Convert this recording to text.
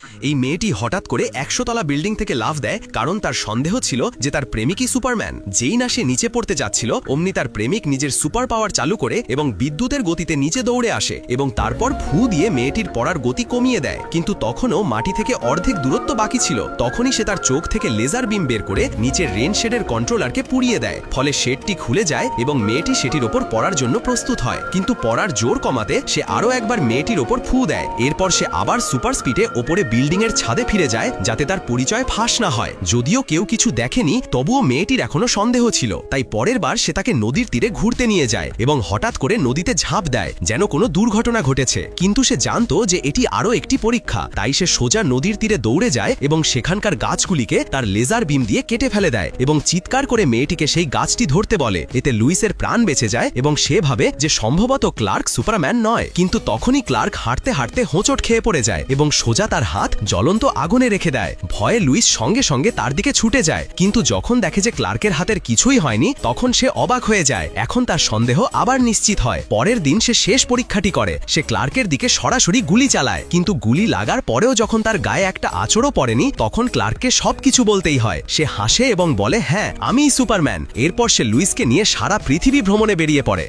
এই মেয়েটি হঠাৎ করে 100 তলা বিল্ডিং থেকে লাফ দেয়, কারণ তার সন্দেহ ছিল যে তার প্রেমিকই সুপারম্যান। যেই না সে নিচে পড়তে যাচ্ছিল, অমনি তার প্রেমিক নিজের সুপার পাওয়ার চালু করে এবং বিদ্যুতের গতিতে নিচে দৌড়ে আসে এবং তারপর ফু দিয়ে মেয়েটির পড়ার গতি কমিয়ে দেয়। কিন্তু তখনও মাটি থেকে অর্ধেক দূরত্ব বাকি ছিল। তখনই সে তার চোখ থেকে লেজার বিম বের করে নিচের রেন শেডের কন্ট্রোলারকে পুড়িয়ে দেয়। ফলে শেডটি খুলে যায় এবং মেয়েটি সেটির ওপর পড়ার জন্য প্রস্তুত হয়। কিন্তু পড়ার জোর কমাতে সে আরও একবার মেয়েটির ওপর ফু দেয়। এরপর সে আবার সুপার স্পিডে ওপরে বিল্ডিং এর ছাদে ফিরে যায়, যাতে তার পরিচয় ফাঁস না হয়। যদিও কেউ কিছু দেখেনি, তবুও মেয়েটির এখনো সন্দেহ ছিল। তাই পরের বার সে তাকে নদীর তীরে ঘুরতে নিয়ে যায় এবং হঠাৎ করে নদীতে ঝাঁপ দেয়, যেন কোনো দুর্ঘটনা ঘটেছে। কিন্তু সে জানতো যে এটি আরও একটি পরীক্ষা। তাই সে সোজা নদীর তীরে দৌড়ে যায় এবং সেখানকার গাছগুলিকে তার লেজার বিম দিয়ে কেটে ফেলে দেয় এবং চিৎকার করে মেয়েটিকে সেই গাছটি ধরতে বলে। এতে লুইসের প্রাণ বেঁচে যায় এবং সে ভাবে যে সম্ভবত ক্লার্ক সুপারম্যান নয়। কিন্তু তখনই ক্লার্ক হাঁটতে হাঁটতে হোঁচট খেয়ে পড়ে যায় এবং সোজা তার হাত জ্বলন্ত আগুনে রেখে দেয়। ভয়ে লুইস সঙ্গে সঙ্গে তার দিকে ছুটে যায়, কিন্তু যখন দেখে যে ক্লার্কের হাতের কিছুই হয়নি, তখন সে অবাক হয়ে যায়। এখন তার সন্দেহ আবার নিশ্চিত হয়। পরের দিন সে শেষ পরীক্ষাটি করে। সে ক্লার্কের দিকে সরাসরি গুলি চালায়, কিন্তু গুলি লাগার পরেও যখন তার গায়ে একটা আঁচড়ও পড়েনি, তখন ক্লার্ককে সবকিছু বলতেই হয়। সে হাসে এবং বলে, হ্যাঁ, আমিই সুপারম্যান। এরপর সে লুইসকে নিয়ে সারা পৃথিবী ভ্রমণে বেরিয়ে পড়ে।